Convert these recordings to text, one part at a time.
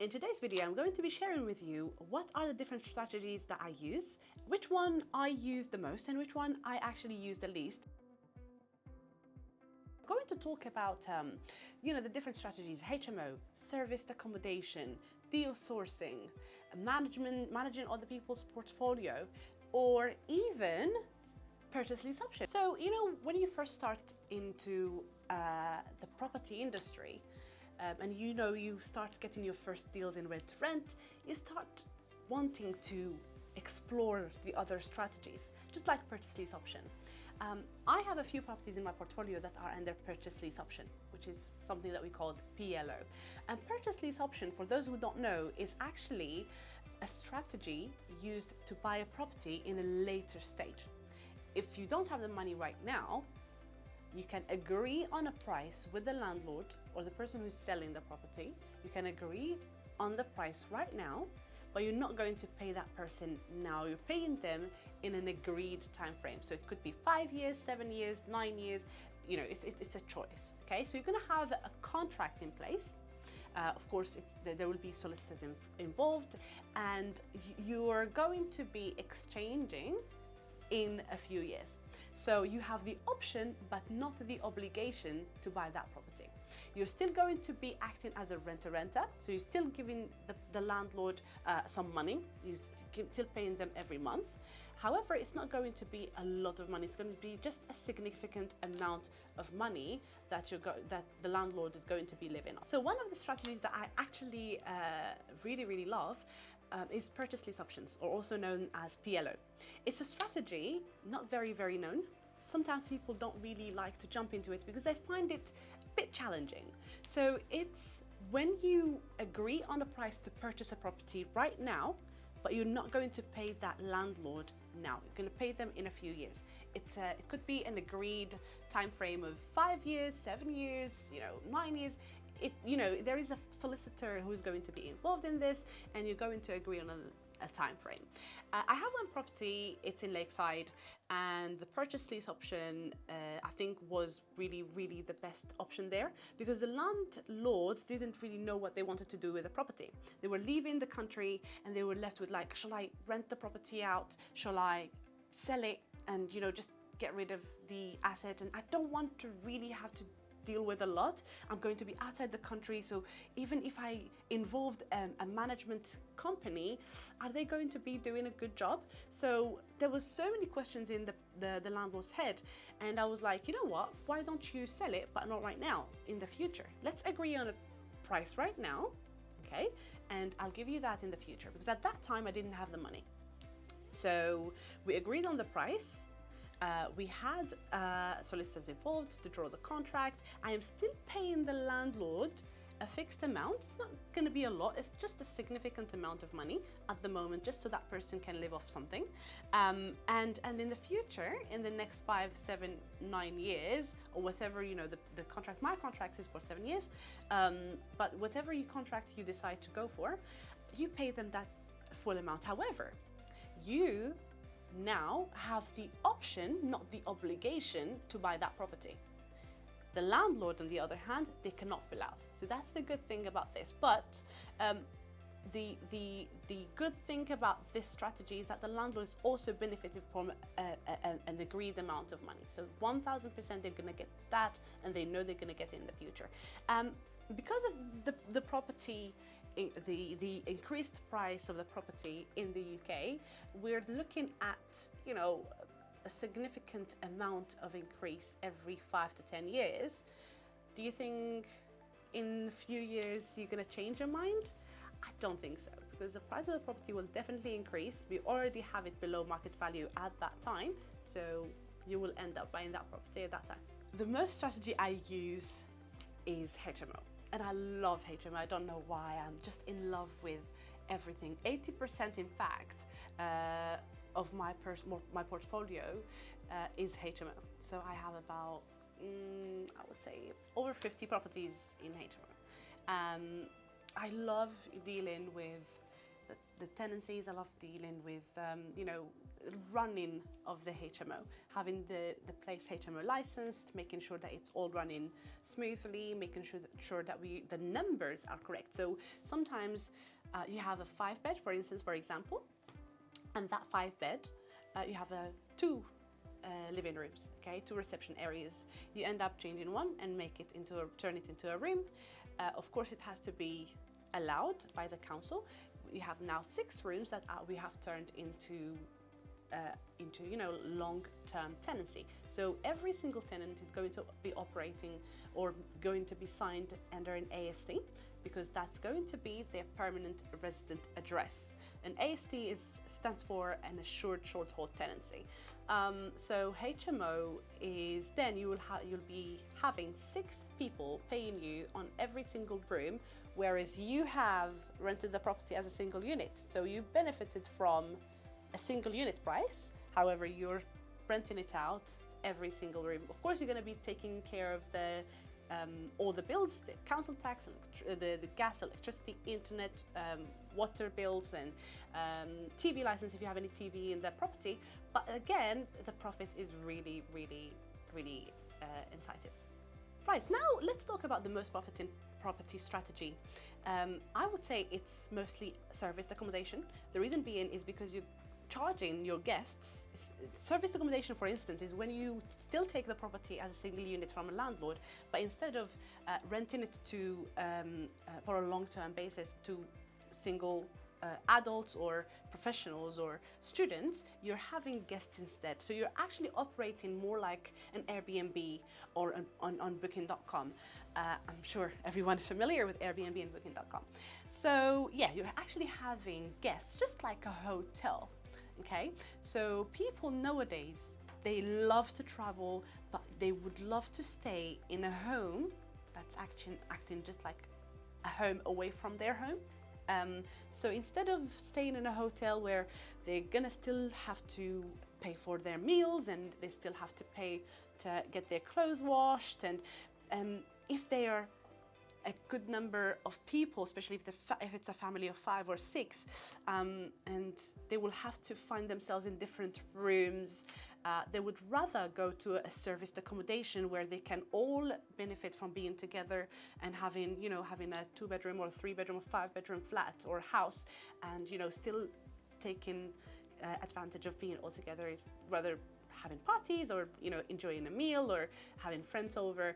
In today's video, I'm going to be sharing with you what are the different strategies that I use, which one I use the most and which one I actually use the least. I'm going to talk about the different strategies: HMO, serviced accommodation, deal sourcing, managing other people's portfolio, or even purchase lease option. So, when you first start into the property industry, and you start getting your first deals in rent to rent, you start wanting to explore the other strategies, just like purchase lease option. I have a few properties in my portfolio that are under purchase lease option, which is something that we call PLO. And purchase lease option, for those who don't know, is actually a strategy used to buy a property in a later stage. If you don't have the money right now, you can agree on a price with the landlord or the person who's selling the property. You can agree on the price right now, but you're not going to pay that person now. You're paying them in an agreed time frame. So it could be 5 years, 7 years, 9 years. It's a choice. Okay, so you're going to have a contract in place. Of course, there will be solicitors involved, and you are going to be exchanging in a few years. So you have the option, but not the obligation to buy that property. You're still going to be acting as a renter, so you're still giving the landlord some money. You're still paying them every month. However, it's not going to be a lot of money. It's going to be just a significant amount of money that the landlord is going to be living on. So one of the strategies that I actually really love is purchase lease options, or also known as PLO. It's a strategy not very known. Sometimes people don't really like to jump into it because they find it a bit challenging. So it's when you agree on a price to purchase a property right now, but you're not going to pay that landlord now. You're going to pay them in a few years. It could be an agreed time frame of 5 years, 7 years, 9 years. There is a solicitor who's going to be involved in this, and you're going to agree on a time frame. I have one property, it's in Lakeside, and the purchase lease option I think was really the best option there, because the landlords didn't really know what they wanted to do with the property. They were leaving the country and they were left with, like, shall I rent the property out? Shall I sell it and just get rid of the asset? And I don't want to really have to deal with a lot. I'm going to be outside the country, so even if I involved a management company, are they going to be doing a good job? So there was so many questions in the landlord's head, and I was like, you know what, why don't you sell it, but not right now, in the future? Let's agree on a price right now, okay, and I'll give you that in the future, because at that time I didn't have the money. So we agreed on the price. We had solicitors involved to draw the contract. I am still paying the landlord a fixed amount. It's not going to be a lot. It's just a significant amount of money at the moment, just so that person can live off something. And in the future, in the next 5, 7, 9 years, or whatever, the contract, my contract is for 7 years, but whatever contract you decide to go for, you pay them that full amount. However, you now have the option, not the obligation, to buy that property. The landlord, on the other hand, they cannot pull out. So that's the good thing about this. But the good thing about this strategy is that the landlord is also benefiting from an agreed amount of money. So 1000% they're going to get that, and they know they're going to get it in the future. Because of the property, the increased price of the property in the UK, we're looking at, a significant amount of increase every 5 to 10 years. Do you think in a few years you're going to change your mind? I don't think so, because the price of the property will definitely increase. We already have it below market value at that time, so you will end up buying that property at that time. The most strategy I use is HMO. And I love HMO. I don't know why. I'm just in love with everything. 80%, in fact, of my portfolio is HMO. So I have about, I would say, over 50 properties in HMO. I love dealing with the tenancies. I love dealing with, you know, running of the HMO, having the place HMO licensed, making sure that it's all running smoothly, making sure that the numbers are correct. So sometimes you have a 5-bed, for instance, for example, and that 5-bed, you have two living rooms, okay, 2 reception areas. You end up changing one and turn it into a room. Of course, it has to be allowed by the council. We have now 6 rooms that we have turned into you know, long-term tenancy. So every single tenant is going to be operating or going to be signed under an AST, because that's going to be their permanent resident address. An AST stands for an assured short hold tenancy. So HMO is then you'll be having 6 people paying you on every single room, whereas you have rented the property as a single unit. So you benefited from a single unit price. However, you're renting it out every single room. Of course, you're going to be taking care of the all the bills, the council tax, the gas, electricity, internet, water bills, and TV license if you have any TV in the property. But again, the profit is really, really, really incisive. Right, now let's talk about the most profiting property strategy. I would say it's mostly serviced accommodation. The reason being is because you're charging your guests. Serviced accommodation, for instance, is when you still take the property as a single unit from a landlord, but instead of renting it to for a long-term basis to single adults or professionals or students, you're having guests instead. So you're actually operating more like an Airbnb or on booking.com. I'm sure everyone is familiar with Airbnb and booking.com. So yeah, you're actually having guests just like a hotel. Okay, so people nowadays, they love to travel, but they would love to stay in a home that's acting just like a home away from their home. So instead of staying in a hotel where they're gonna still have to pay for their meals and they still have to pay to get their clothes washed, and if they are a good number of people, especially if it's a family of 5 or 6, and they will have to find themselves in different rooms. They would rather go to a serviced accommodation where they can all benefit from being together and having a 2-bedroom or 3-bedroom or 5-bedroom flat or house, and still taking advantage of being all together, rather having parties or enjoying a meal or having friends over.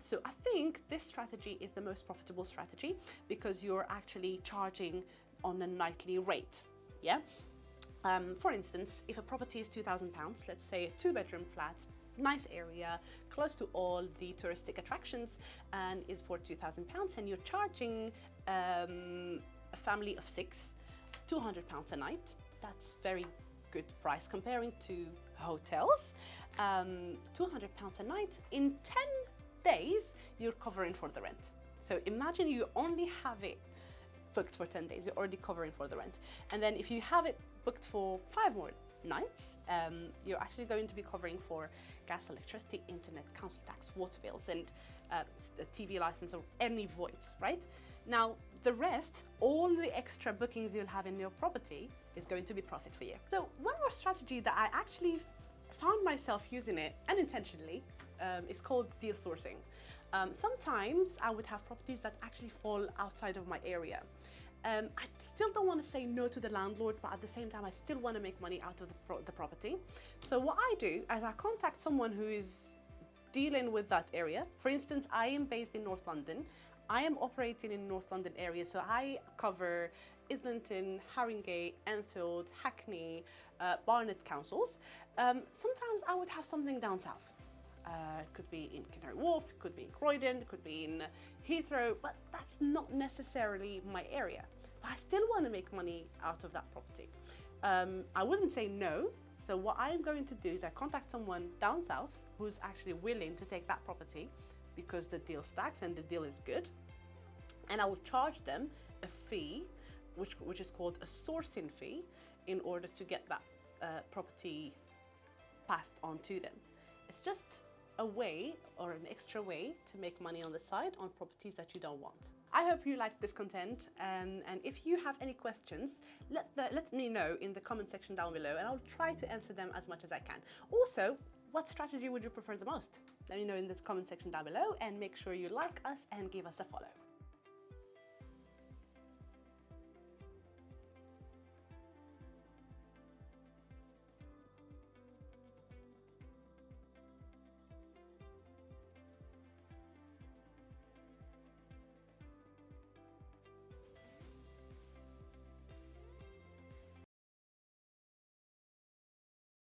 So I think this strategy is the most profitable strategy because you're actually charging on a nightly rate. Yeah. For instance, if a property is £2,000, let's say a 2-bedroom flat, nice area, close to all the touristic attractions, and is for £2,000, and you're charging a family of 6 £200 a night. That's very good price comparing to hotels. £200 a night. In 10 days, you're covering for the rent. So imagine you only have it booked for 10 days, you're already covering for the rent. And then if you have it booked for 5 more nights, you're actually going to be covering for gas, electricity, internet, council tax, water bills, and the TV license or any voids, right? Now, the rest, all the extra bookings you'll have in your property is going to be profit for you. So one more strategy that I actually found myself using it unintentionally is called deal sourcing. Sometimes I would have properties that actually fall outside of my area. I still don't want to say no to the landlord, but at the same time, I still want to make money out of the property. So what I do is I contact someone who is dealing with that area. For instance, I am based in North London. I am operating in North London area, so I cover Islington, Haringey, Enfield, Hackney, Barnet councils. Sometimes I would have something down south. It could be in Canary Wharf, it could be in Croydon, it could be in Heathrow, but that's not necessarily my area. But I still want to make money out of that property. I wouldn't say no. So what I'm going to do is I contact someone down south who's actually willing to take that property because the deal stacks and the deal is good. And I will charge them a fee, which is called a sourcing fee, in order to get that property passed on to them. It's just a way or an extra way to make money on the side on properties that you don't want. I hope you liked this content, and if you have any questions, let me know in the comment section down below, and I'll try to answer them as much as I can. Also, what strategy would you prefer the most? Let me know in the comment section down below, and make sure you like us and give us a follow.